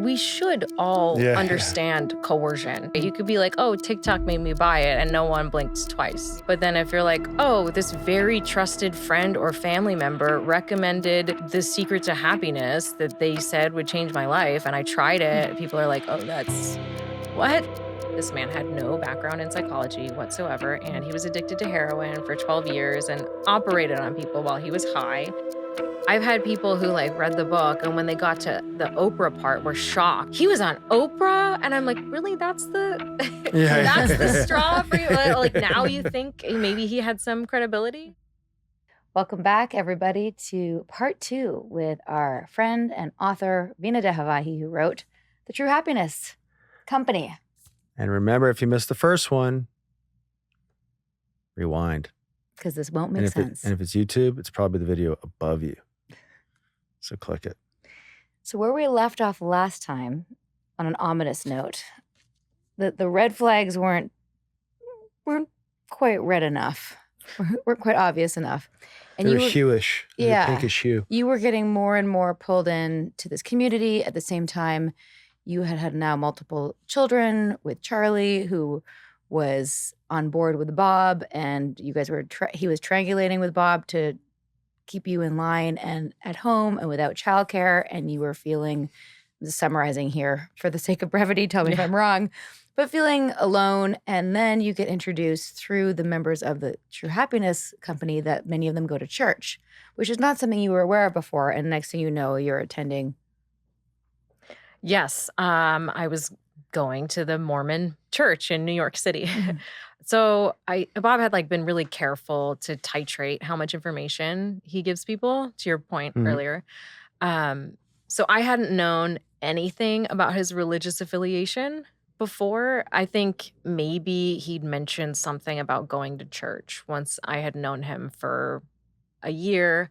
we should all understand coercion. You could be like, oh, TikTok made me buy it, and no one blinks twice. But then if you're like, oh, this very trusted friend or family member recommended The Secret to Happiness that they said would change my life, and I tried it, people are like, oh, that's what? This man had no background in psychology whatsoever, and he was addicted to heroin for 12 years and operated on people while he was high. I've had people who like read the book and when they got to the Oprah part were shocked. He was on Oprah? And I'm like, really? That's the that's the straw for you? Like now you think maybe he had some credibility? Welcome back, everybody, to part 2 with our friend and author, Veena Dinavahi, who wrote The True Happiness Company. And remember, if you missed the first one, rewind. Because this won't make sense. And if it's YouTube, it's probably the video above you. So click it. So where we left off last time, on an ominous note, the red flags weren't quite red enough, weren't quite obvious enough. And they were hueish, pinkish hue. You were getting more and more pulled in to this community. At the same time, you had now multiple children with Charlie, who was on board with Bob, and you guys were he was triangulating with Bob to keep you in line and at home and without childcare, and you were feeling, I'm just summarizing here for the sake of brevity, tell me if I'm wrong, but feeling alone. And then you get introduced through the members of the True Happiness Company that many of them go to church, which is not something you were aware of before. And next thing you know, you're attending. Yes, I was going to the Mormon church in New York City. So Bob had like been really careful to titrate how much information he gives people, to your point earlier. So I hadn't known anything about his religious affiliation before. I think maybe he'd mentioned something about going to church once I had known him for a year.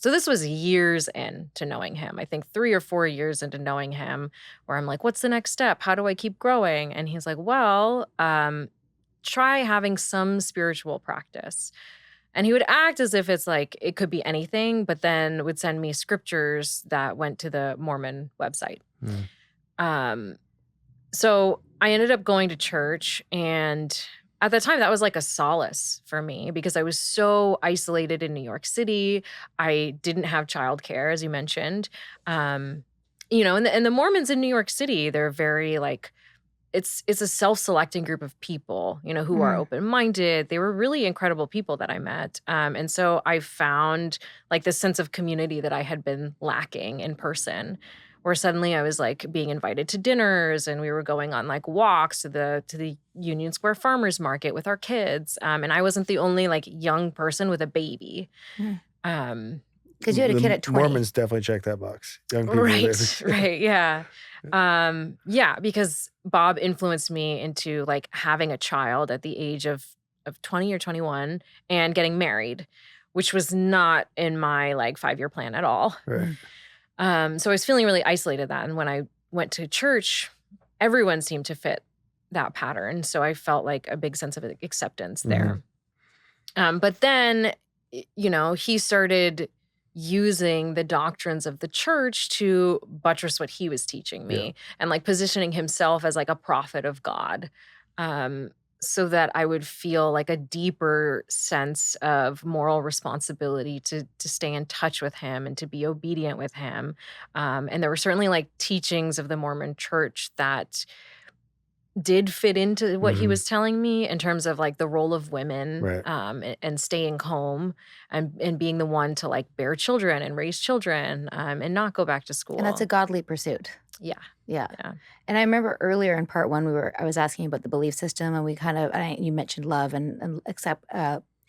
So this was years into knowing him. I think 3 or 4 years into knowing him, where I'm like, what's the next step? How do I keep growing? And he's like, well, try having some spiritual practice. And he would act as if it's like, it could be anything, but then would send me scriptures that went to the Mormon website. So I ended up going to church, and at the time, that was like a solace for me because I was so isolated in New York City. I didn't have childcare, as you mentioned. And the Mormons in New York City, they're very like, it's a self-selecting group of people, who are open-minded. They were really incredible people that I met. And so I found like this sense of community that I had been lacking in person, where suddenly I was like being invited to dinners, and we were going on like walks to the Union Square Farmers Market with our kids. And I wasn't the only like young person with a baby. Because you had a kid at 20. Mormons definitely check that box. Young people. Right. Yeah. Because Bob influenced me into like having a child at the age of 20 or 21 and getting married, which was not in my like 5-year plan at all. Right. So I was feeling really isolated then. And when I went to church, everyone seemed to fit that pattern. So I felt like a big sense of acceptance there. But then, he started using the doctrines of the church to buttress what he was teaching me and like positioning himself as like a prophet of God. So that I would feel like a deeper sense of moral responsibility to stay in touch with him and to be obedient with him. And there were certainly like teachings of the Mormon church that did fit into what he was telling me in terms of like the role of women and staying home and being the one to like bear children and raise children and not go back to school. And that's a godly pursuit. Yeah. And I remember earlier in part 1, I was asking about the belief system, and you mentioned love and accept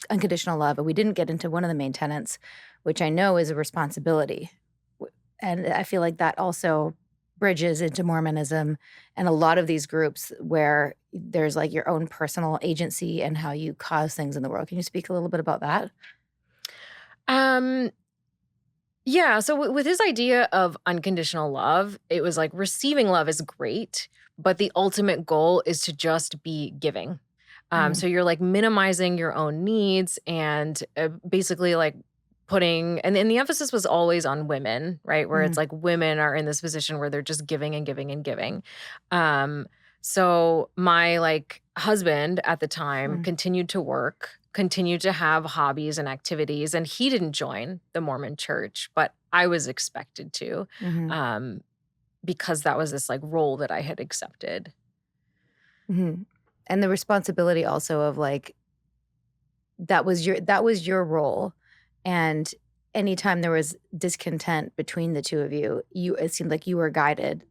unconditional love, and we didn't get into one of the main tenets, which I know is a responsibility. And I feel like that also bridges into Mormonism and a lot of these groups where there's like your own personal agency and how you cause things in the world. Can you speak a little bit about that? Yeah. So with his idea of unconditional love, it was like receiving love is great, but the ultimate goal is to just be giving. So you're like minimizing your own needs and basically like putting, and the emphasis was always on women, right? Where it's like women are in this position where they're just giving and giving and giving. So my like husband at the time continued to work, continued to have hobbies and activities, and he didn't join the Mormon church, but I was expected to, because that was this like role that I had accepted. And the responsibility also of like, that was your role. And anytime there was discontent between the two of you, it seemed like you were guided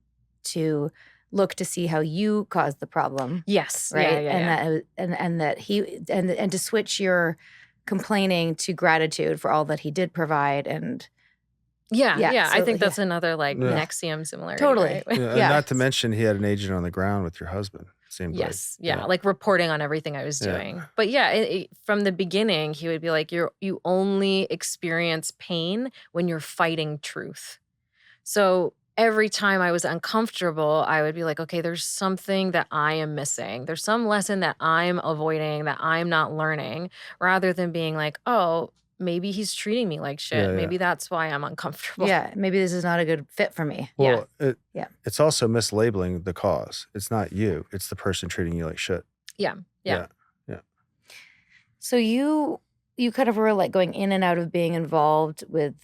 to look to see how you caused the problem. Yes. Right. Yeah. And to switch your complaining to gratitude for all that he did provide. And Yeah. I so, think that's another like Yeah. NXIVM similarity. Totally. Right? Yeah, and not to mention he had an agent on the ground with your husband. Seemed Yes. like. Yeah. Like reporting on everything I was doing. But yeah, from the beginning, he would be like, you only experience pain when you're fighting truth. So every time I was uncomfortable, I would be like, okay, there's something that I am missing. There's some lesson that I'm avoiding, that I'm not learning, rather than being like, oh, maybe he's treating me like shit. Yeah. Maybe that's why I'm uncomfortable. Yeah, maybe this is not a good fit for me. Well, it's also mislabeling the cause. It's not you. It's the person treating you like shit. Yeah. So you kind of were like going in and out of being involved with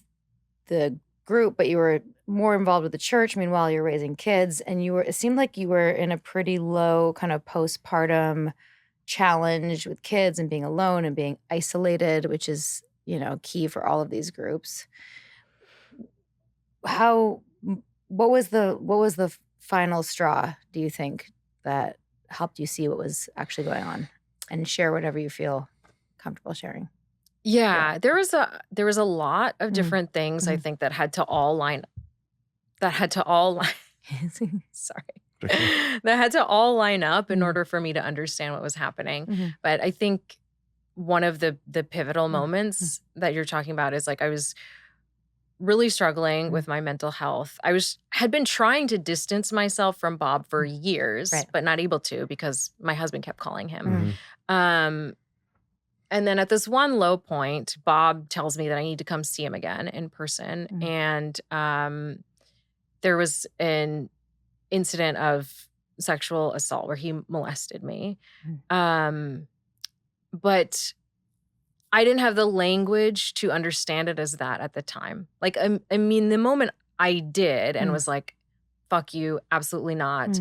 the group, but you were more involved with the church. Meanwhile, you're raising kids, and it seemed like you were in a pretty low kind of postpartum challenge with kids and being alone and being isolated, which is, key for all of these groups. What was the final straw, do you think, that helped you see what was actually going on, and share whatever you feel comfortable sharing? Yeah, there was a lot of different things I think that had to all line sorry. That had to all line up in order for me to understand what was happening. But I think one of the pivotal moments that you're talking about is like I was really struggling with my mental health. I had been trying to distance myself from Bob for years, but not able to because my husband kept calling him. And then at this one low point, Bob tells me that I need to come see him again in person. And there was an incident of sexual assault where he molested me. But I didn't have the language to understand it as that at the time. Like, I mean, the moment I did and was like, fuck you, absolutely not.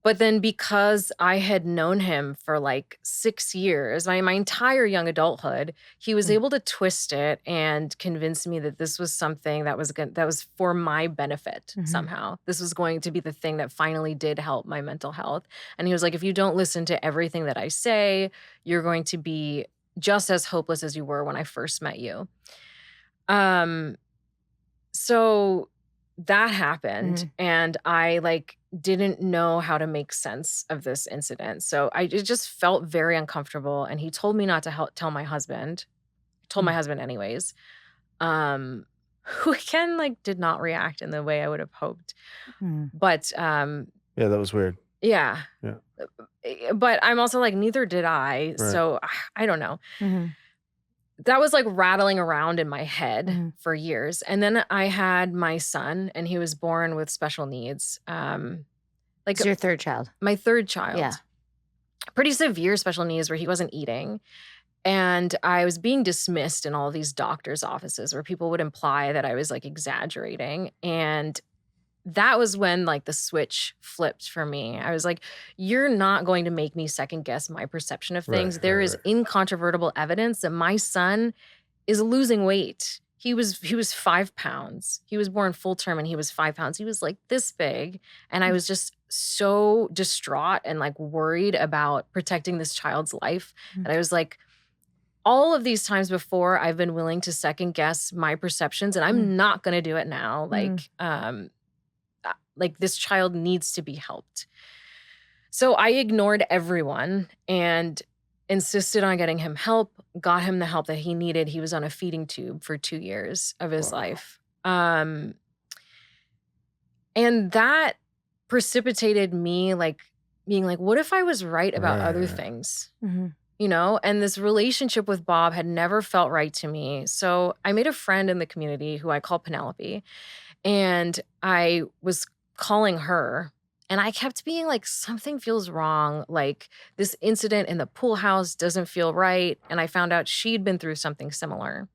But then because I had known him for like 6 years, my entire young adulthood, he was able to twist it and convince me that this was something that was for my benefit somehow. This was going to be the thing that finally did help my mental health. And he was like, if you don't listen to everything that I say, you're going to be just as hopeless as you were when I first met you. So that happened, and I like didn't know how to make sense of this incident. So it just felt very uncomfortable, and he told me not to tell my husband. I told my husband anyways, who again like did not react in the way I would have hoped. But yeah, that was weird. Yeah. But I'm also like, neither did I. Right. So I don't know. That was like rattling around in my head for years. And then I had my son, and he was born with special needs. It's your third child. My third child. Yeah. Pretty severe special needs where he wasn't eating. And I was being dismissed in all of these doctors' offices where people would imply that I was like exaggerating. And that was when like the switch flipped for me. I was like, you're not going to make me second guess my perception of things. There is incontrovertible evidence that my son is losing weight. He was 5 pounds. He was born full term and he was 5 pounds. He was like this big. And I was just so distraught and like worried about protecting this child's life that I was like, all of these times before I've been willing to second guess my perceptions, and I'm not going to do it now. Like this child needs to be helped. So I ignored everyone and insisted on getting him help, got him the help that he needed. He was on a feeding tube for 2 years of his life. And that precipitated me like being like, what if I was right about other things? you know, and this relationship with Bob had never felt right to me. So I made a friend in the community who I call Penelope, and I was calling her. And I kept being like, something feels wrong. Like this incident in the pool house doesn't feel right. And I found out she'd been through something similar.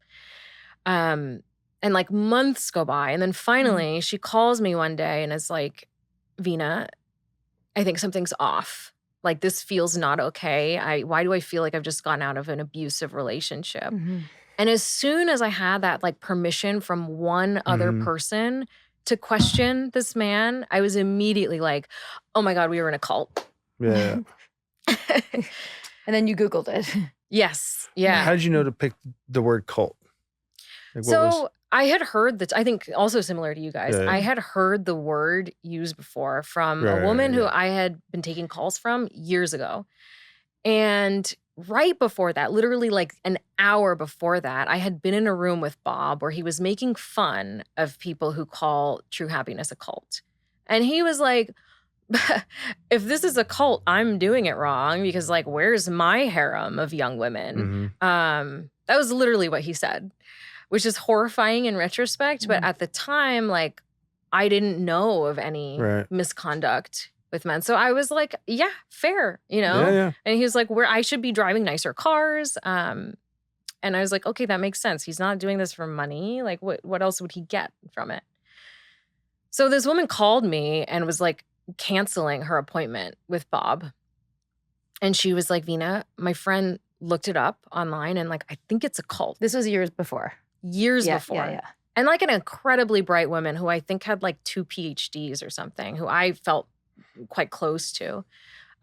And like months go by. And then finally she calls me one day and is like, Veena, I think something's off. Like this feels not okay. Why do I feel like I've just gotten out of an abusive relationship? And as soon as I had that like permission from one other person to question this man, I was immediately like, oh my God, we were in a cult. Yeah. And then you Googled it. Yes. Yeah. How did you know to pick the word cult? Like, So I had heard that, I think also similar to you guys, Yeah. I had heard the word used before from a woman who I had been taking calls from years ago. And right before that, literally like an hour before that, I had been in a room with Bob where he was making fun of people who call true happiness a cult. And he was like, if this is a cult, I'm doing it wrong because like, where's my harem of young women? That was literally what he said, which is horrifying in retrospect. But at the time, like, I didn't know of any misconduct with men. So I was like, yeah, fair, you know? Yeah. And he was like, I should be driving nicer cars. And I was like, okay, that makes sense. He's not doing this for money. Like, what else would he get from it? So this woman called me and was like canceling her appointment with Bob. And she was like, Veena, my friend looked it up online and like, I think it's a cult. This was years before. Before. And like an incredibly bright woman who I think had like 2 PhDs or something, who I felt quite close to.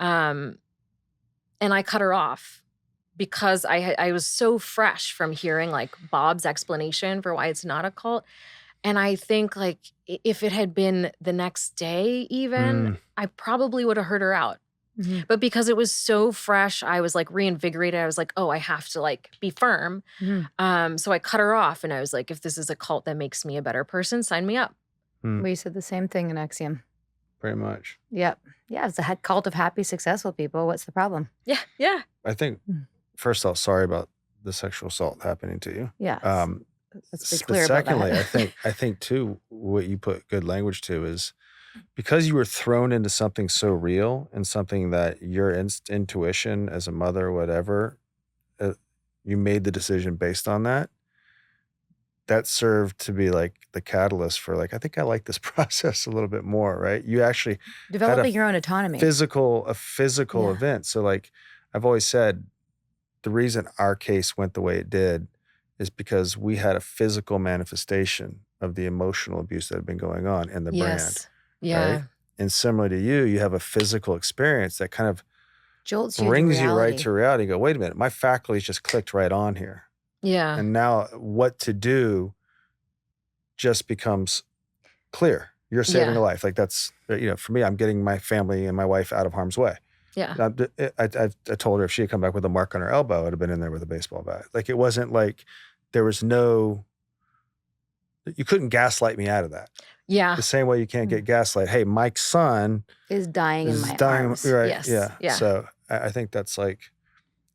And I cut her off because I was so fresh from hearing like Bob's explanation for why it's not a cult. And I think like if it had been the next day even, I probably would have heard her out. But because it was so fresh, I was like reinvigorated. I was like, oh, I have to like be firm. So I cut her off and I was like, if this is a cult that makes me a better person, sign me up. We said the same thing in Axiom. Pretty much. Yep. Yeah, it's a cult of happy, successful people. What's the problem? Yeah. I think, first off, sorry about the sexual assault happening to you. Yeah. Let's be clear about secondly, that. I think too, what you put good language to is because you were thrown into something so real and something that your intuition as a mother, whatever, you made the decision based on that. That served to be like the catalyst for like, I think I like this process a little bit more, right? You actually developing your own autonomy, a physical event. So like I've always said, the reason our case went the way it did is because we had a physical manifestation of the emotional abuse that had been going on in the brand. Yeah. Right? And similar to you have a physical experience that kind of jolts you brings you right to reality. You go, wait a minute, my faculties just clicked right on here. Yeah. And now what to do just becomes clear. You're saving a life. Like that's, you know, for me, I'm getting my family and my wife out of harm's way. Yeah. I told her if she had come back with a mark on her elbow, I'd have been in there with a baseball bat. Like it wasn't like there was no, you couldn't gaslight me out of that. Yeah. The same way you can't get gaslight. Hey, Mike's son is dying in my arms. Right. Yes. Yeah. So I think that's like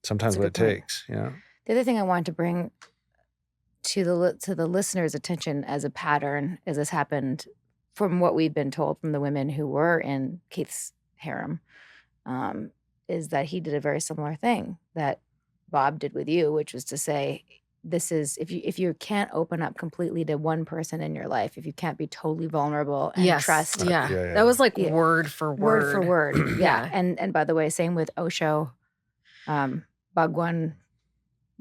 sometimes what it takes, you know? The other thing I wanted to bring to the listener's attention as a pattern, as this happened from what we've been told from the women who were in Keith's harem, is that he did a very similar thing that Bob did with you, which was to say, this is if you can't open up completely to one person in your life, if you can't be totally vulnerable and trust. That was like word for word. Yeah. And by the way, same with Osho, Bhagwan,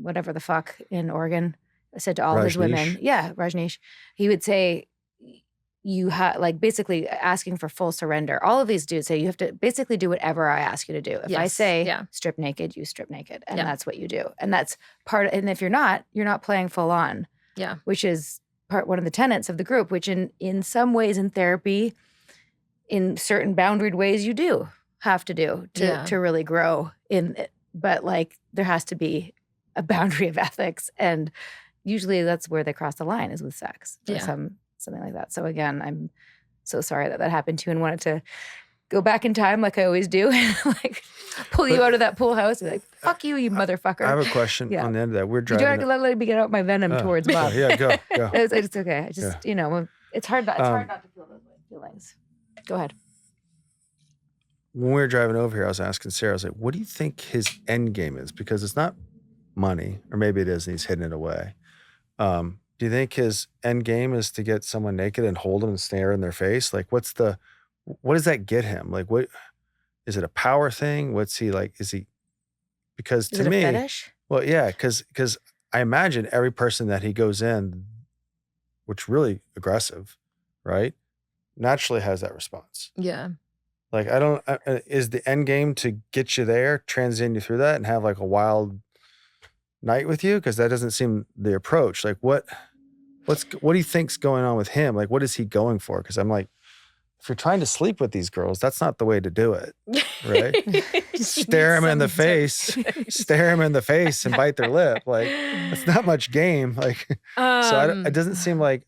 whatever the fuck in Oregon, said to all his women. Yeah, Rajneesh. He would say, you have like basically asking for full surrender. All of these dudes say you have to basically do whatever I ask you to do. If I say strip naked, you strip naked. And that's what you do. And that's and if you're not playing full on. Yeah. Which is one of the tenets of the group, which in some ways in therapy, in certain boundaried ways you do have to do to really grow in it. But like there has to be a boundary of ethics. And usually that's where they cross the line is with sex or something like that. So again, I'm so sorry that happened to you and wanted to go back in time like I always do and like pull you out of that pool house and like, fuck you, you motherfucker. I have a question on the end of that. We're You driving. don't let me get out my venom towards Bob. Yeah, go. It's okay. I just, it's hard not to feel those feelings. Go ahead. When we were driving over here, I was asking Sarah, I was like, what do you think his end game is? Because it's not money, or maybe it is and he's hidden it away. Do you think his end game is to get someone naked and hold them and stare in their face? Like, what does that get him? Like, what is it, a power thing? What's he like? Because to me, a fetish? Well, yeah, because I imagine every person that he goes in, which really aggressive, right? Naturally has that response. Yeah. Like, is the end game to get you there, transition you through that, and have like a wild night with you? Because that doesn't seem the approach. Like, what do you think's going on with him? Like, what is he going for? Because I'm like, if you're trying to sleep with these girls, that's not the way to do it, right? Stare them in the face, and bite their lip. Like, that's not much game. Like, so it doesn't seem like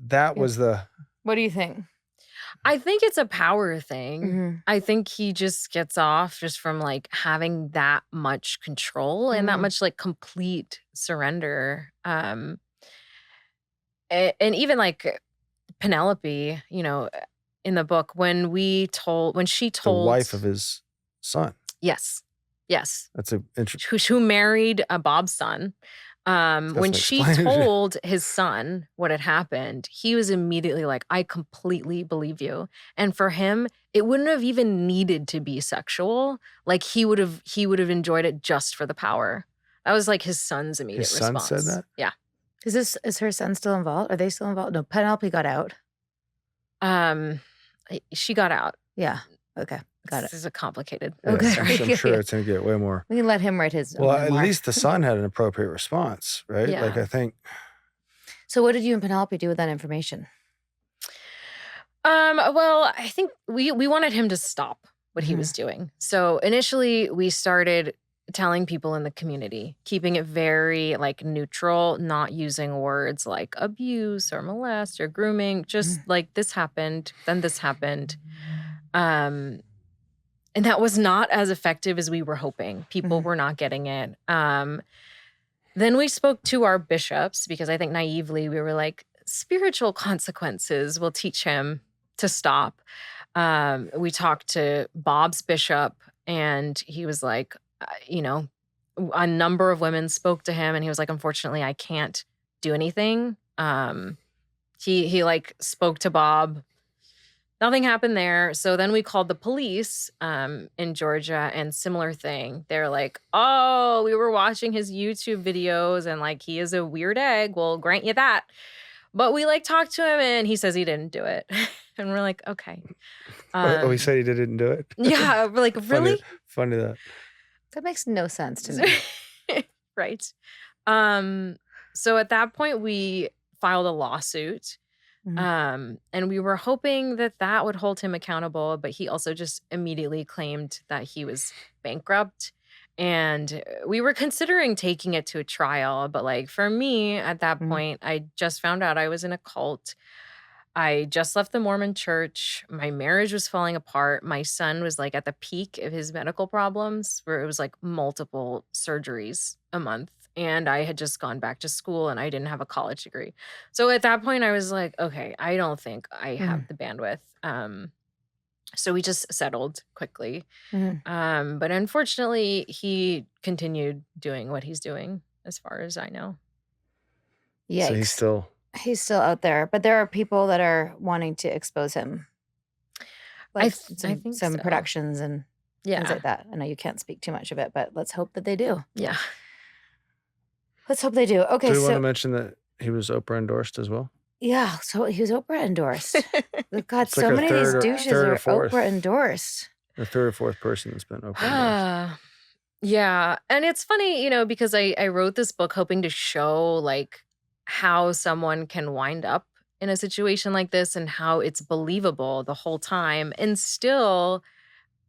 that was the. What do you think? I think it's a power thing. Mm-hmm. I think he just gets off just from like having that much control and that much like complete surrender. And even like Penelope, in the book, when she told the wife of his son. Yes. That's a interesting. Who married Bob's son. When she told his son what had happened, he was immediately like, I completely believe you. And for him, it wouldn't have even needed to be sexual. Like he would have enjoyed it just for the power. That was like his son's immediate response. His son said that? Yeah. Is her son still involved? Are they still involved? No, Penelope got out. She got out. Yeah. Okay. Got it. This is a complicated. Okay. story. I'm sure it's going to get way more. We can let him write his. Well, at least the son had an appropriate response, right? Yeah. Like, I think. So what did you and Penelope do with that information? Well, I think we wanted him to stop what he was doing. So initially we started telling people in the community, keeping it very like neutral, not using words like abuse or molest or grooming, just like this happened, then this happened. And that was not as effective as we were hoping. People were not getting it. Then we spoke to our bishops because I think naively we were like, spiritual consequences will teach him to stop. We talked to Bob's bishop and he was like, a number of women spoke to him and he was like, unfortunately, I can't do anything. He like spoke to Bob. Nothing happened there. So then we called the police in Georgia and similar thing. They're like, oh, we were watching his YouTube videos and like he is a weird egg. We'll grant you that. But we like talked to him and he says he didn't do it. And we're like, okay. He said he didn't do it? Yeah. We're like, really? Funny that. That makes no sense to me. Right. So at that point we filed a lawsuit. And we were hoping that would hold him accountable, but he also just immediately claimed that he was bankrupt. And we were considering taking it to a trial, but like for me at that point, I just found out I was in a cult. I just left the Mormon church. My marriage was falling apart. My son was like at the peak of his medical problems where it was like multiple surgeries a month. And I had just gone back to school and I didn't have a college degree. So at that point I was like, okay, I don't think I have the bandwidth. So we just settled quickly. But unfortunately he continued doing what he's doing as far as I know. Yikes. So he's still out there, but there are people that are wanting to expose him. Like I think some so. productions and things like that. I know you can't speak too much of it, but let's hope that they do. Yeah. Let's hope they do. Okay, do we want to mention that he was Oprah endorsed as well? Yeah, so he was Oprah endorsed. God, It's so like a many of these third douches or are fourth. Oprah endorsed. The third or fourth person that's been Oprah endorsed. Yeah. And it's funny, because I wrote this book hoping to show like how someone can wind up in a situation like this and how it's believable the whole time. And still,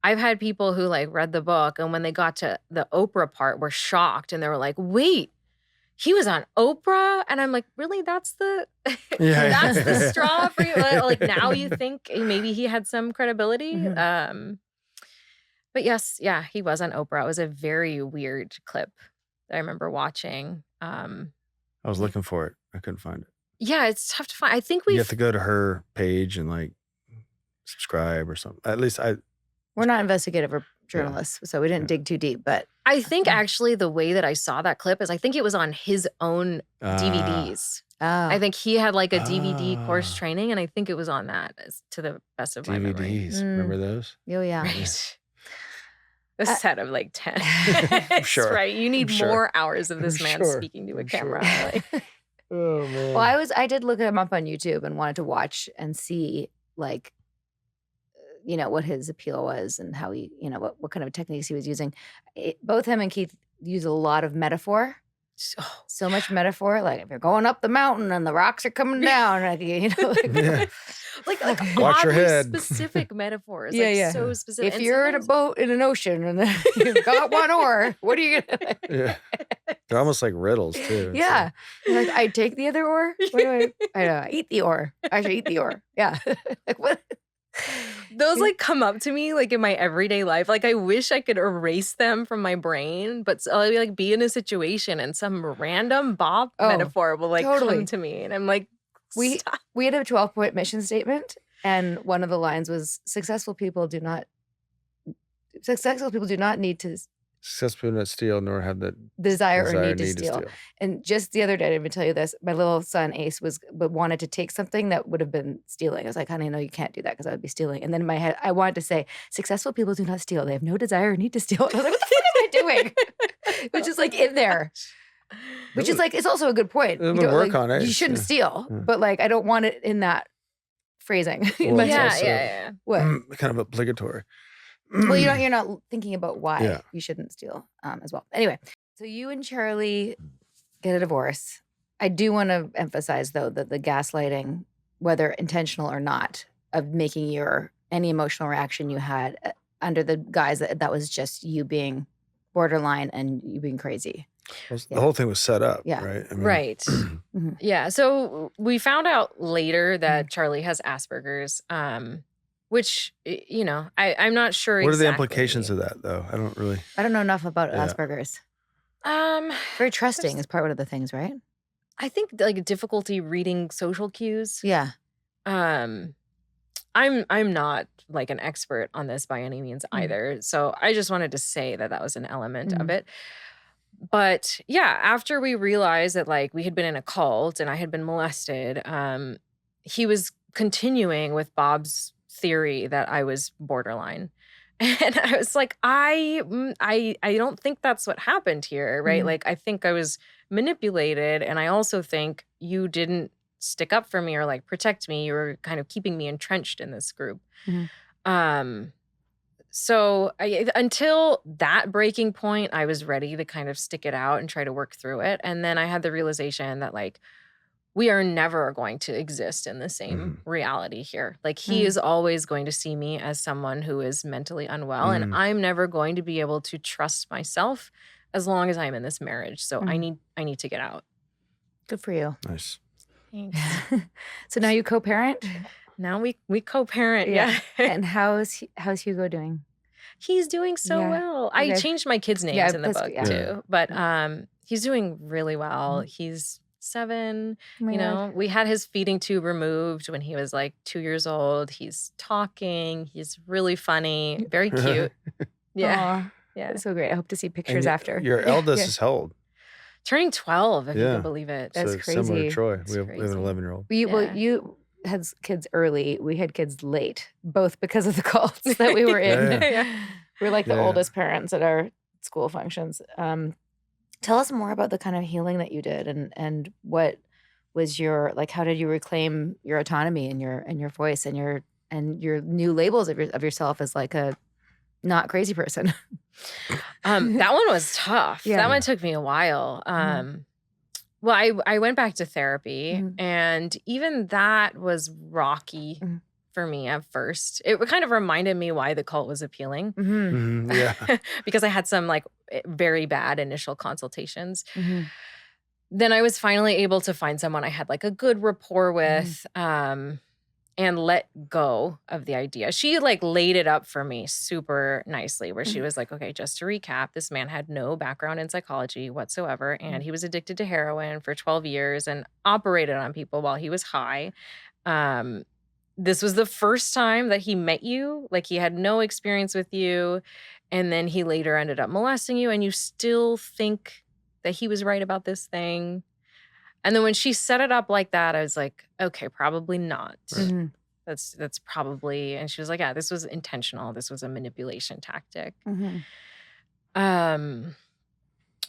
I've had people who like read the book and when they got to the Oprah part were shocked and they were like, wait, he was on Oprah, and I'm like, really? That's the Yeah. that's the straw for you? Like now you think maybe he had some credibility? Mhm. But yes, yeah, he was on Oprah. It was a very weird clip that I remember watching. I was looking for it. I couldn't find it. Yeah, it's tough to find. I think You have to go to her page and like subscribe or something. At least We're not investigative or journalists, so we didn't dig too deep. But I think actually the way that I saw that clip is I think it was on his own DVDs. I think he had like a DVD course training, and I think it was on that, to the best of my memory. DVDs. Remember those? Oh yeah. Right. A set of like 10. Sure. Right. You need Sure. more hours of this man Sure. speaking to a I'm camera. sure. Like, Oh man. Well, I did look him up on YouTube and wanted to watch and see like what his appeal was and how he, what kind of techniques he was using. Both him and Keith use a lot of metaphor. So much metaphor. Like if you're going up the mountain and the rocks are coming down, like, Yeah. like Watch your oddly head. specific metaphors. Yeah, like yeah. so specific. if And you're in a sometimes- boat in an ocean and you've got one oar, what are you gonna? Yeah. They're almost like riddles too. It's Yeah, like I take the other oar. What do I eat the oar. I should eat the oar. Yeah, like what? Those like come up to me like in my everyday life. Like I wish I could erase them from my brain, but I'll like be in a situation and some random Bob metaphor will like totally. come to me, and I'm like, We stop. had a 12-point mission statement, and one of the lines was successful people do not need to Successful not steal nor have the desire or desire need to steal. And just the other day, I didn't even tell you this. My little son Ace wanted to take something that would have been stealing. I was like, honey, no, you can't do that because I would be stealing. And then in my head, I wanted to say, successful people do not steal. They have no desire or need to steal. And I was like, what the fuck am I doing? Which is like in there. Which is like, it's also a good point. It would You don't, work like, on it. You shouldn't Yeah. steal, Yeah. but like, I don't want it in that phrasing. Well, it's Yeah, also- yeah. What? kind of obligatory. Well, you're not thinking about why Yeah. you shouldn't steal as well. Anyway, so you and Charlie get a divorce. I do want to emphasize though that the gaslighting, whether intentional or not, of making any emotional reaction you had under the guise that was just you being borderline and you being crazy. The whole thing was set up. Yeah. Right. I mean, Right. Mhm. Yeah. So we found out later that Charlie has Asperger's, which, I'm not sure What are the exactly. implications of that though? I don't really. I don't know enough about Yeah. Asperger's. Um, Very trusting is part of the things, right? I think like difficulty reading social cues. Yeah. I'm not like an expert on this by any means either. So I just wanted to say that was an element of it. But yeah, after we realized that like we had been in a cult and I had been molested, he was continuing with Bob's theory that I was borderline. And I was like, I don't think that's what happened here, right? Mhm. Like I think I was manipulated, and I also think you didn't stick up for me or like protect me. You were kind of keeping me entrenched in this group. Mhm. So until that breaking point, I was ready to kind of stick it out and try to work through it. And then I had the realization that like we are never going to exist in the same reality here. Like he is always going to see me as someone who is mentally unwell, and I'm never going to be able to trust myself as long as I'm in this marriage. So I need to get out. Good for you. Nice. Thanks. So now you co-parent? Now we co-parent. Yeah. And how's Hugo doing? He's doing so Yeah. well. I Okay. changed my kids' names Yeah, in the that's- book yeah. too. But he's doing really well. He's 7. Oh my You God. know, we had his feeding tube removed when he was like 2 years old. He's talking. He's really funny. Very cute. Yeah. Aw, Yeah. that's so great. I hope to see And pictures after. Your eldest Yeah. is how old? Turning 12, if you Yeah. can believe it. That's So similar crazy. to Troy. It's We have an crazy. 11-year-old. Well, Yeah. you had kids early. We had kids late, both because of the cults that we were in. Yeah. We're like the Yeah. oldest parents at our school functions. Tell us more about the kind of healing that you did, and what was your how did you reclaim your autonomy and your voice and your new labels of yourself as like a not crazy person? That one was tough. Yeah. That one took me a while. Well, I went back to therapy, and even that was rocky for me at first. It kind of reminded me why the cult was appealing. Yeah. Because I had some like very bad initial consultations. then I was finally able to find someone I had like a good rapport with, and let go of the idea. She like laid it up for me super nicely, where she was like, okay, just to recap, this man had no background in psychology whatsoever. And he was addicted to heroin for 12 years and operated on people while he was high. This was the first time that he met you. Like, he had no experience with you. And then he later ended up molesting you, and you still think that he was right about this thing. And then when she set it up like that, I was like, okay, probably not. Mhm. That's probably, and she was like, yeah, this was intentional. This was a manipulation tactic. Mhm.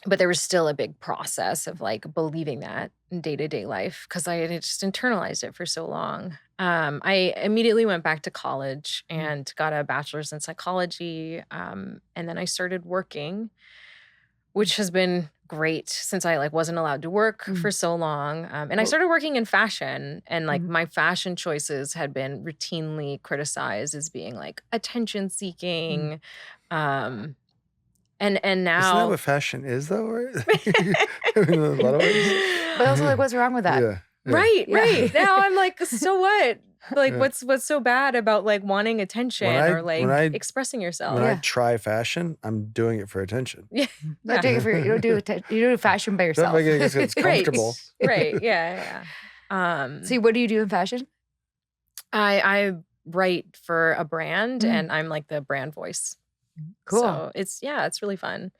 But there was still a big process of like believing that in day-to-day life, because I had just internalized it for so long. I immediately went back to college and got a bachelor's in psychology. And then I started working, which has been great since I like wasn't allowed to work for so long. And I started working in fashion, and like my fashion choices had been routinely criticized as being like attention seeking. And now Isn't that what fashion is, though? Right? In a lot of ways. But also, like, what's wrong with that? Yeah. Right. Yeah. Now I'm like, so what? Like, what's so bad about like wanting attention or like expressing yourself? When I try fashion, I'm doing it for attention. Yeah. Not doing it for you. You do fashion by Not yourself. making it 'cause it's comfortable. Right. Yeah. See, what do you do in fashion? I write for a brand, and I'm like the brand voice. Cool. So it's really fun.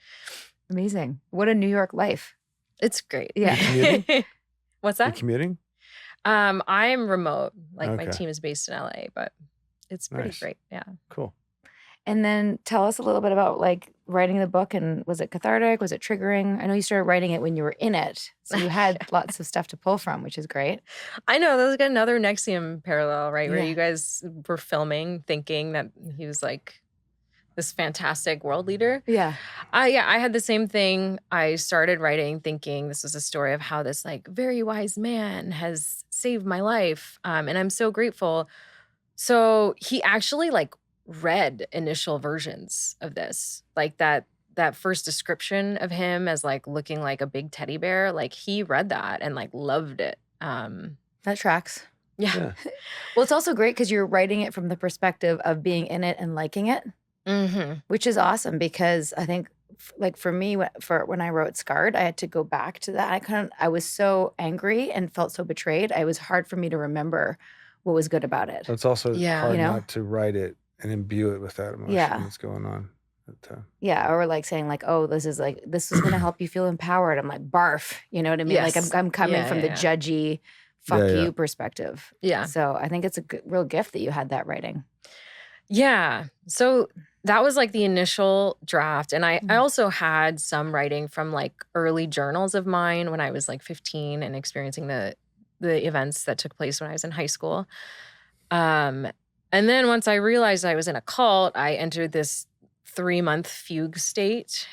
Amazing. What a New York life. It's great. Yeah. Commuting? What's You that? commuting? I'm remote. Like my Okay. team is based in LA, but it's pretty Nice. great. Yeah. Cool. And then tell us a little bit about like writing the book, and was it cathartic? Was it triggering? I know you started writing it when you were in it, so you had lots of stuff to pull from, which is great. I know that's like another Nexium parallel, right? Where Yeah. you guys were filming thinking that he was like this fantastic world leader. Yeah. I had the same thing. I started writing thinking this was a story of how this like very wise man has saved my life. And I'm so grateful. So he actually like read initial versions of this, like that first description of him as like looking like a big teddy bear. Like he read that and like loved it. That tracks. Yeah. Well, it's also great because you're writing it from the perspective of being in it and liking it, which is awesome, because I think like for me, when I wrote Scarred, I had to go back to that. I was so angry and felt so betrayed. It was hard for me to remember what was good about it. It's also hard You know? not to write it and imbue it with that emotion that's going on at the time. Yeah, or like saying like, oh, this is going to help you feel empowered. I'm like, barf, you know what I mean? Yes. Like I'm coming from the judgy, fuck you perspective. Yeah. So I think it's a real gift that you had that writing. Yeah. So that was like the initial draft. And I also had some writing from like early journals of mine when I was like 15 and experiencing the events that took place when I was in high school. And then once I realized I was in a cult, I entered this 3-month fugue state,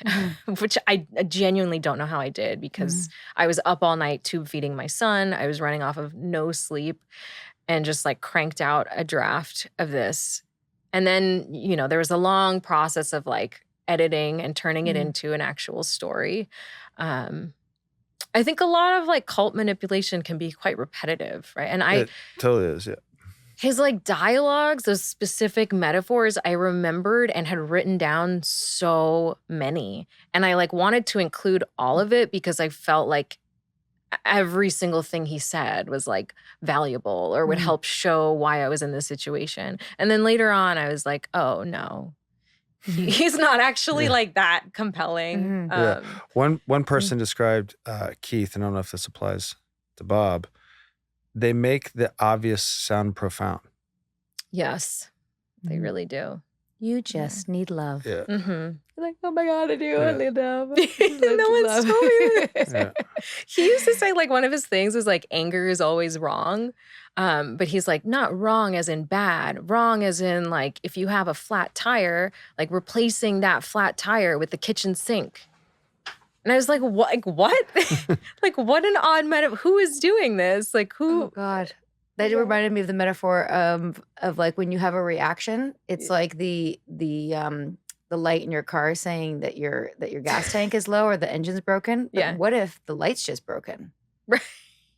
which I genuinely don't know how I did, because I was up all night tube feeding my son. I was running off of no sleep and just like cranked out a draft of this. And then, you know, there was a long process of like editing and turning it into an actual story. I think a lot of like cult manipulation can be quite repetitive, right? And It totally is, yeah. his like dialogues, those specific metaphors, I remembered and had written down so many. And I like wanted to include all of it because I felt like every single thing he said was like valuable or would help show why I was in this situation. And then later on, I was like, oh no, he's not actually like that compelling. Yeah. One person described Keith, and I don't know if this applies to Bob. They make the obvious sound profound. Yes, they really do. You just need love. Yeah. Like, oh my God, I do. I need love. No one's told me this. Yeah. He used to say like one of his things was like anger is always wrong. But he's like, not wrong as in bad, wrong as in like if you have a flat tire, like replacing that flat tire with the kitchen sink. And I was like, what? Like, what? Like, what an odd metaphor. Who is doing this? Like, who? Oh God. That reminded me of the metaphor of like when you have a reaction, it's like the the light in your car saying that your gas tank is low or the engine's broken. But Yeah. what if the light's just broken? Right.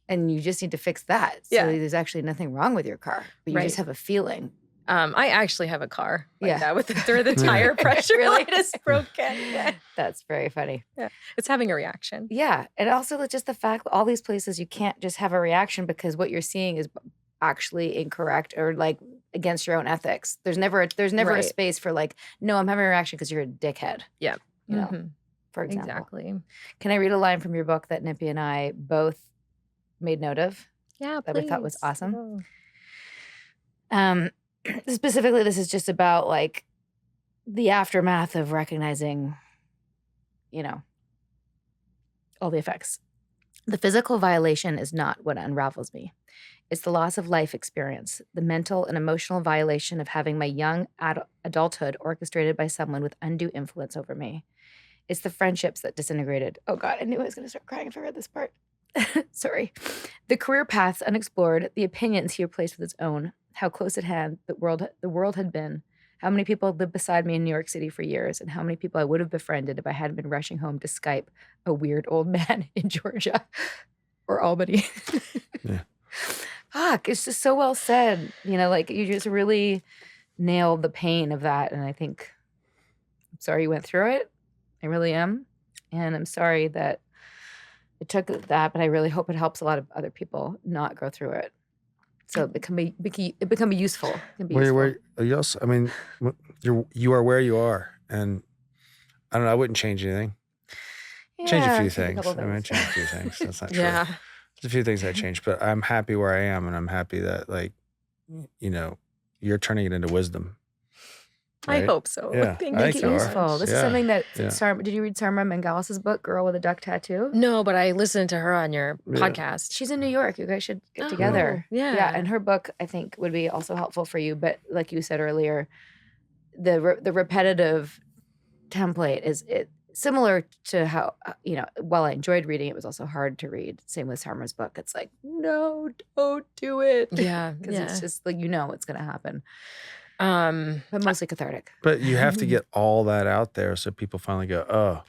And you just need to fix that. So Yeah. there's actually nothing wrong with your car, but you just Right. have a feeling. I actually have a car like Yeah. that with the tire pressure Really? light is broken. That's very funny. It's having a reaction. Yeah. And also just the fact that all these places you can't just have a reaction because what you're seeing is actually incorrect or like against your own ethics. There's never a Right. space for like, no, I'm having a reaction because you're a dickhead. Yeah. You know, Mhm. for example. Exactly. Can I read a line from your book that Nippy and I both made note of? Yeah, That we thought was please. awesome? Oh. Specifically, this is just about like the aftermath of recognizing, you know, all the effects. The physical violation is not what unravels me. It's the loss of life experience, the mental and emotional violation of having my young adulthood orchestrated by someone with undue influence over me. It's the friendships that disintegrated. Oh God, I knew I was going to start crying if I read this part. Sorry. The career paths unexplored, the opinions he replaced with his own, how close at hand the world had been, how many people lived beside me in New York City for years, and how many people I would have befriended if I hadn't been rushing home to Skype a weird old man in Georgia or Albany. Yeah. Fuck, it's just so well said. You know, like you just really nailed the pain of that. And I think I'm sorry you went through it. I really am. And I'm sorry that it took that, but I really hope it helps a lot of other people not go through it. So it become useful. It can be useful. Where you also, I mean, you are where you are, and I don't know. I wouldn't change anything. Change a few things. I mean, change a few things. That's not true. Yeah. There's a few things I changed, but I'm happy where I am, and I'm happy that like, you know, you're turning it into wisdom. I Right? hope so. Yeah, Thank I you Make think it you are. useful. This is Yeah. something that Yeah. did you read Sarma Mangalis's book, Girl with a Duck Tattoo? No, but I listened to her on your Yeah. podcast. She's in New York. You guys should get Oh, together. yeah. Yeah. And her book, I think, would be also helpful for you. But like you said earlier, the repetitive template is similar to how, while I enjoyed reading, it was also hard to read. Same with Sarma's book. It's like, no, don't do it. Yeah. Because Yeah. it's just like, what's going to happen. Um, But mostly cathartic. But you have to get all that out there so people finally go, oh,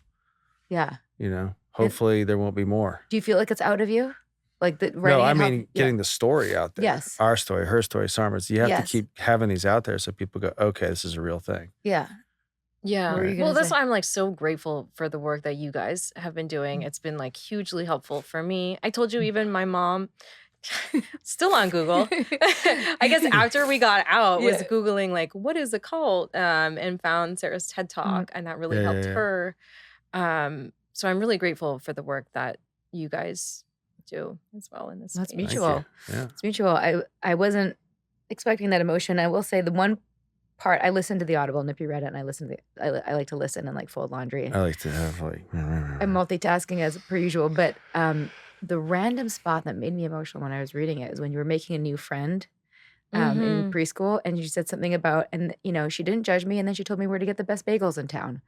Yeah. you know, hopefully there won't be more. Do you feel like it's out of you? Like the writing? No, I it mean helped- getting the story out there. Yes. Our story, her story, Sarma's. You have Yes. to keep having these out there so people go, okay, this is a real thing. Yeah. yeah. What were you Well, gonna that's say? why I'm like so grateful for the work that you guys have been doing. It's been like hugely helpful for me. I told you, even my mom, still on Google. I guess after we got out, was Yeah. Googling like, what is a cult? And found Sarah's TED Talk, and that really Yeah, helped yeah, yeah. her. So I'm really grateful for the work that you guys do as well in this That's space. Thank you. mutual. Yeah. It's mutual. I wasn't expecting that emotion. I will say the one part I listened to the Audible, Nippy read it, and I listened to I like to listen and like fold laundry. I like to have like. I'm multitasking as per usual, but the random spot that made me emotional when I was reading it is when you were making a new friend in preschool, and you said something about, and she didn't judge me, and then she told me where to get the best bagels in town.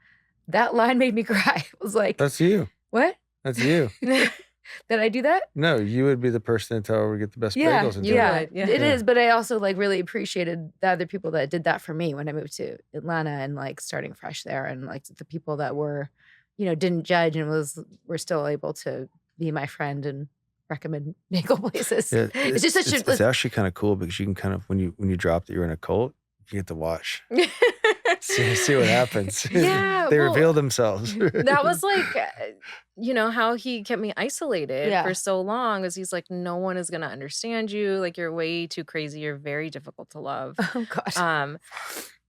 That line made me cry. I was like, That's you. what? That's you. Did I do that? No, you would be the person to tell her where to get the best Yeah, bagels and you do yeah, would, yeah. it Yeah. is. But I also like really appreciated the other people that did that for me when I moved to Atlanta and like starting fresh there, and like the people that were, didn't judge and were still able to be my friend and recommend bagel places. Yeah, It's just such it's actually kind of cool because you can kind of when you drop that you're in a cult, you get to watch. See what happens. Yeah, They well, reveal themselves. That was like, how he kept me isolated Yeah. for so long, was he's like, no one is going to understand you. Like, you're way too crazy. You're very difficult to love. Oh gosh.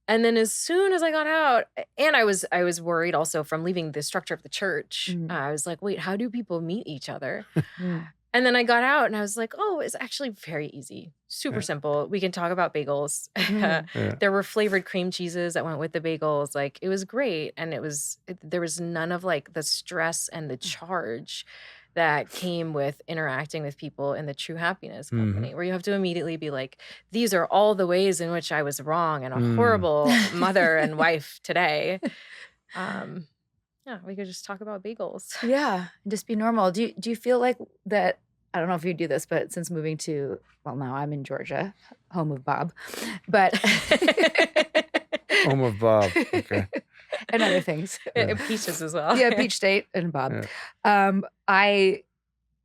And then as soon as I got out, and I was worried also from leaving the structure of the church. I was like, wait, how do people meet each other? Mm. And then I got out and I was like, oh, it's actually very easy. Super Yeah. simple. We can talk about bagels. Mm. Yeah. There were flavored cream cheeses that went with the bagels. Like, it was great. And there was none of like the stress and the charge that came with interacting with people in the True Happiness Company, where you have to immediately be like, these are all the ways in which I was wrong and a horrible mother and wife today. Yeah, we could just talk about bagels. Yeah, just be normal. Do you feel like that? I don't know if you do this, but since moving to, well, now I'm in Georgia, home of Bob, but Home of Bob. Okay. and other things. Peaches as well. Yeah, Peach State and Bob.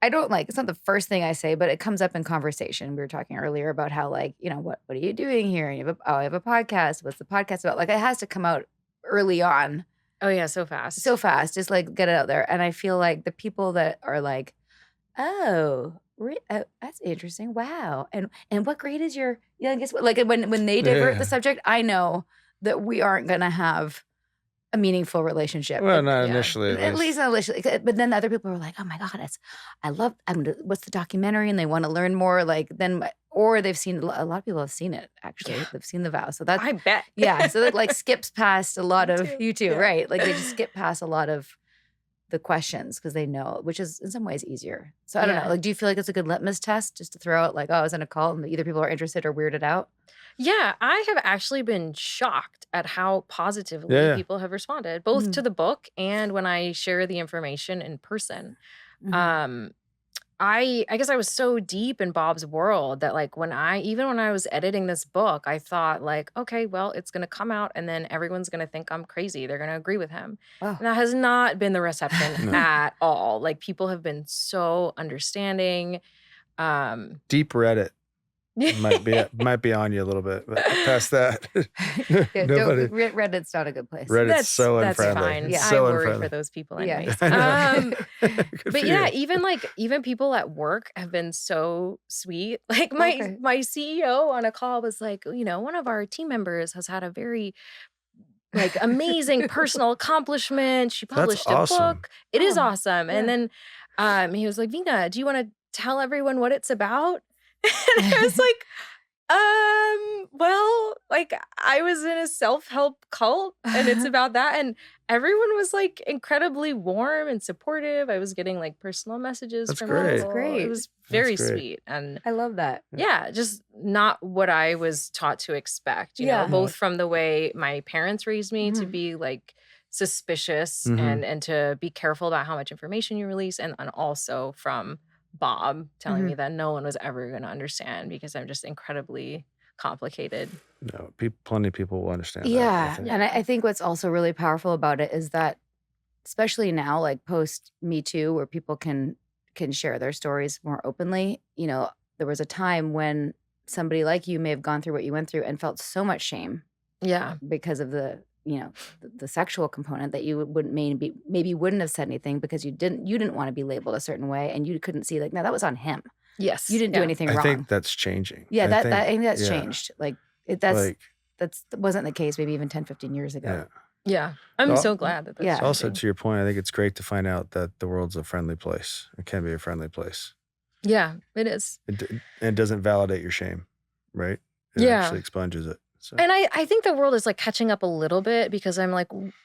I don't it's not the first thing I say, but it comes up in conversation. We were talking earlier about how what are you doing here? And I have a podcast. What's the podcast about? It has to come out early on. Oh yeah, so fast. So fast. Just get it out there. And I feel like the people that are oh, that's interesting. Wow. And what grade is your youngest? When they divert the subject, I know that we aren't going to have a meaningful relationship. Well, not initially. At least not initially. But then the other people are like, oh my God, what's the documentary? And they want to learn more. Or they've seen, a lot of people have seen it, actually. Yeah. They've seen The Vow. So that's, I bet. Yeah. So that skips past a lot of, you too, right? They just skip past a lot of the questions because they know, which is in some ways easier. So I don't know. Do you feel like it's a good litmus test just to throw out I was in a cult and either people are interested or weirded out? Yeah, I have actually been shocked at how positively people have responded, both to the book and when I share the information in person. I guess I was so deep in Bob's world that when I was editing this book, I thought okay, well, it's going to come out and then everyone's going to think I'm crazy. They're going to agree with him. Oh. And that has not been the reception at all. People have been so understanding. Deep Reddit. might be on you a little bit, but past that, Reddit's not a good place. Reddit's so unfriendly. That's fine. Yeah, so I worry for those people anyways. Yeah. But yeah, even people at work have been so sweet. My CEO on a call was one of our team members has had a very amazing personal accomplishment. She published a book. It is awesome. Yeah. And then he was like, Veena, do you want to tell everyone what it's about? And I was I was in a self-help cult and it's about that. And everyone was incredibly warm and supportive. I was getting personal messages from people. That's great. It was very sweet. And I love that. Yeah, just not what I was taught to expect, you know, both from the way my parents raised me to be suspicious and to be careful about how much information you release. And also from Bob telling me that no one was ever going to understand because I'm just incredibly complicated. No, plenty of people will understand. Yeah. And I think what's also really powerful about it is that, especially now, post Me Too, where people can share their stories more openly. There was a time when somebody like you may have gone through what you went through and felt so much shame. Yeah. Because of the sexual component that you maybe wouldn't have said anything because you didn't want to be labeled a certain way and you couldn't see no, that was on him. Yes. You didn't do anything wrong. I think that's changing. Yeah, I think that's changed. That wasn't the case maybe even 10, 15 years ago. Yeah. I'm so glad that that's also to your point, I think it's great to find out that the world's a friendly place. It can be a friendly place. Yeah, it is. It doesn't validate your shame, right? It actually expunges it. So. And I think the world is catching up a little bit because I'm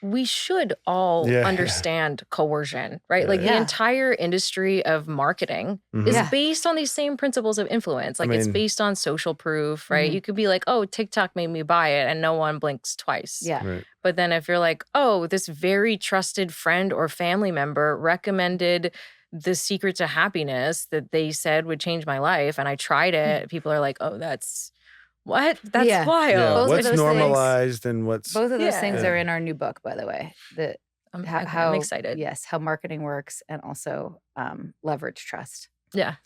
we should all understand coercion, right? The entire industry of marketing is based on these same principles of influence. It's based on social proof, right? You could be oh, TikTok made me buy it and no one blinks twice. Yeah. Right. But then if you're oh, this very trusted friend or family member recommended the secret to happiness that they said would change my life and I tried it, people are oh, that's wild. Yeah. What's normalized and what's... Both of those things are in our new book, by the way. I'm excited. Yes, how marketing works and also leverage trust. Yeah.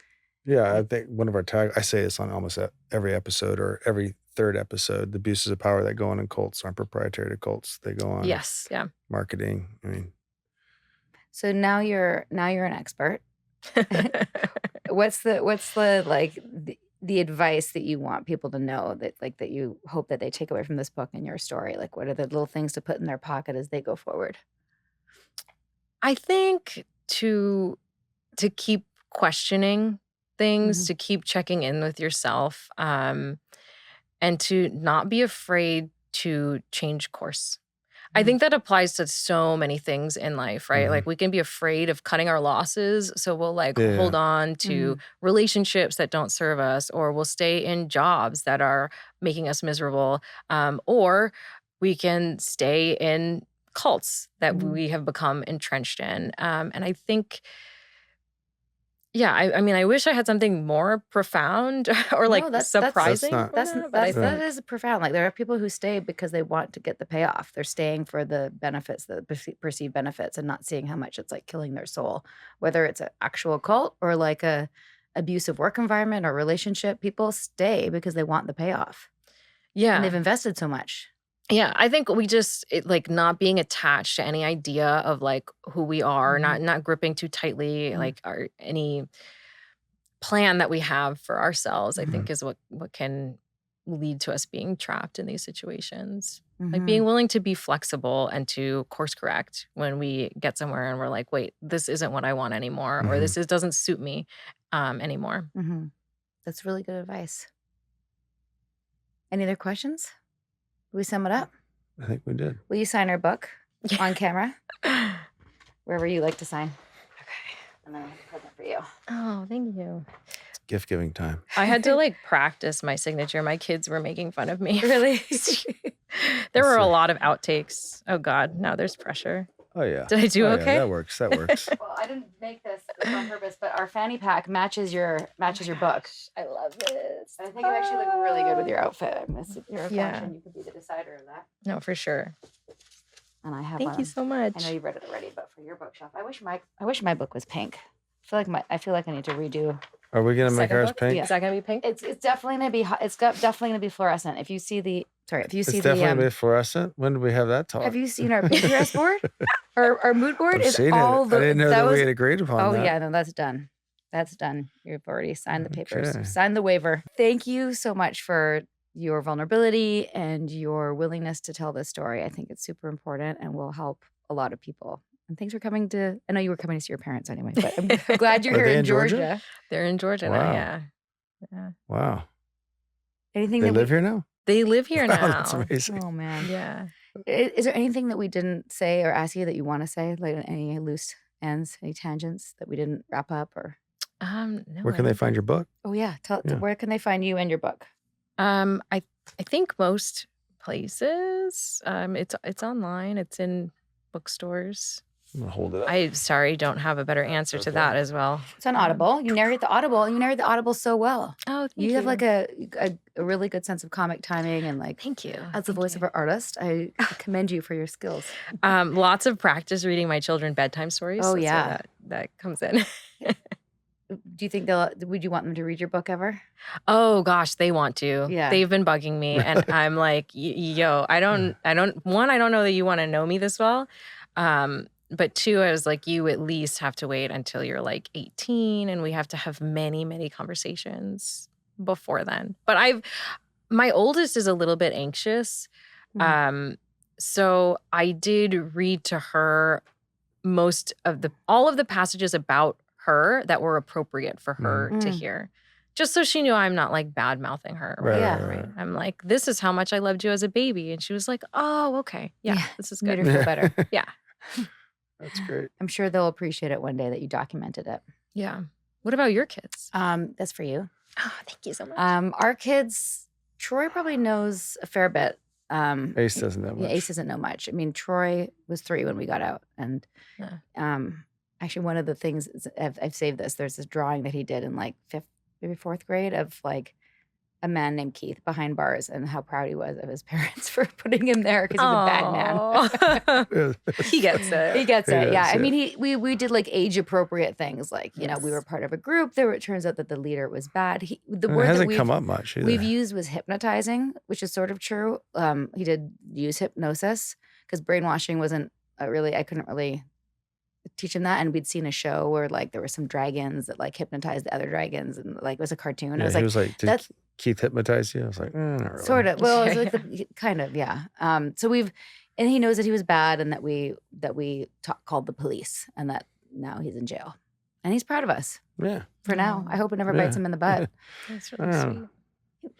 Yeah, I think one of our I say this on almost every episode or every third episode, the abuses of power that go on in cults aren't proprietary to cults. They go on marketing. So now you're an expert. What's the advice that you want people to know that you hope that they take away from this book and your story? What are the little things to put in their pocket as they go forward? I think to keep questioning things, to keep checking in with yourself, and to not be afraid to change course. I think that applies to so many things in life, right? We can be afraid of cutting our losses. So we'll hold on to relationships that don't serve us, or we'll stay in jobs that are making us miserable. Or we can stay in cults that we have become entrenched in. And I think, Yeah, I mean, I wish I had something more profound or like No, that's surprising. not- from that, but I that think is profound. Like there are people who stay because they want to get the payoff. They're staying for the benefits, the perceived benefits, and not seeing how much it's like killing their soul. Whether it's an actual cult or like a abusive work environment or relationship, people stay because they want the payoff. yeah, And they've invested so much. yeah. I think we just like not being attached to any idea of like who we are, not gripping too tightly, Mhm. like any plan that we have for ourselves. I Mhm. think is what can lead to us being trapped in these situations. Mhm. Like being willing to be flexible and to course correct when we get somewhere and we're like, wait, this isn't what I want anymore, or this doesn't suit me anymore. Mhm. That's really good advice. Any other questions? Will we sum it up? I think we did. Will you sign our book Yeah. on camera? Wherever you like to sign. Okay. And then I have a present for you. Oh, thank you. It's gift giving time. I had to like practice my signature. My kids were making fun of me. Really? There were a see. lot of outtakes. Oh God, now there's pressure. Oh yeah. Did I do Oh, yeah, okay? that works. That works. Well, I didn't make this on purpose, but our fanny pack matches your book. I love this. I think it actually looked really good with your outfit. I'm gonna your Yeah. fashion. You could be the decider of that. No, for sure. And I have Thank one. you so much. I know you've read it already, but for your bookshelf, I wish my book was pink. I feel like I need to redo. Are we gonna make Second ours book? pink? Yeah. Is that gonna be pink? It's definitely gonna be definitely gonna be fluorescent. If you see the It's definitely gonna be fluorescent. When did we have that talk? have you seen our Pinterest board? Our mood board I've is seen all it. the I didn't know that we was- had agreed upon Oh that. yeah, no, that's done. That's done. You've already signed the papers. Okay. Signed the waiver. Thank you so much for your vulnerability and your willingness to tell this story. I think it's super important and will help a lot of people. And thanks for coming to. I know you were coming to see your parents anyway, but I'm glad you're Are here they in in Georgia? Georgia. They're in Georgia Wow. now. Yeah. Wow. Anything They that live here now? They live here Wow, now. that's amazing. Oh man. Yeah. Is there anything that we didn't say or ask you that you want to say? Like any loose ends, any tangents that we didn't wrap up or? No, Where can I they don't find your book? Oh yeah. Yeah. Where can they find you and your book? I think most places. It's online. It's in bookstores. I'm gonna hold it up. I don't have a better answer to Okay. that as well. It's on Audible. You narrate the Audible, and you narrate the Audible so well. Oh, thank You have like a really good sense of comic timing and like thank you. as the Thank voice you. of an artist, I commend you for your skills. Lots of practice reading my children bedtime stories. Oh, That's where yeah. that comes in. Do you think would you want them to read your book ever? Oh gosh, they want to. Yeah. They've been bugging me, and I'm like, yo, I don't know that you want to know me this well. But two, I was like, you at least have to wait until you're like 18, and we have to have many, many conversations before then. But my oldest is a little bit anxious. So I did read to her all of the passages about her that were appropriate for her to hear. Just so she knew I'm not like bad mouthing her. Right, Yeah. right. I'm like, this is how much I loved you as a baby. And she was like, oh, okay. Yeah, Yeah, this is made good. her feel better. Yeah. That's great. I'm sure they'll appreciate it one day that you documented it. Yeah. What about your kids? That's for you. Oh, thank you so much. Our kids, Troy probably knows a fair bit. Ace doesn't know much. Yeah, Ace doesn't know much. I mean, Troy was 3 when we got out, and actually, one of the things I've saved this. There's this drawing that he did in like 5th, maybe 4th grade of like a man named Keith behind bars and how proud he was of his parents for putting him there because he's a bad man. He gets it. He gets He it. Yeah. does, I yeah. mean, we did like age appropriate things. Like, you know, we were part of a group. It turns out that the leader was bad. The it word that hasn't come up much either. we've used was hypnotizing, which is sort of true. He did use hypnosis because brainwashing wasn't I couldn't really teach him that. And we'd seen a show where like there were some dragons that like hypnotized the other dragons and like it was a cartoon. Yeah, I was like, did that's Keith hypnotize you? I was like, not really. sort of. Well, it was like kind of, yeah. So and he knows that he was bad and that we called the police and that now he's in jail. And he's proud of us Yeah. for now. I hope it never bites Yeah. him in the butt. That's I really don't sweet. know.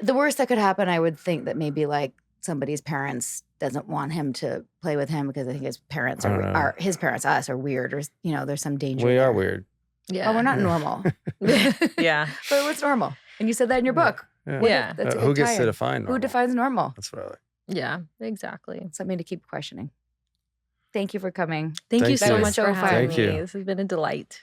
The worst that could happen, I would think that maybe like somebody's parents doesn't want him to play with him because I think his parents I don't know. are his parents, us, are weird or, you know, there's some danger. We there. are weird. Yeah. Oh, we're not normal. Yeah. But what's normal? And you said that in your book. Yeah. What- Yeah. That's a Who good gets to tie-in. define normal? Who defines normal? That's what I like. Yeah, exactly. Something to keep questioning. Thank you for coming. Thank you Thank so you. much So for fun. having Thank me. you. This has been a delight.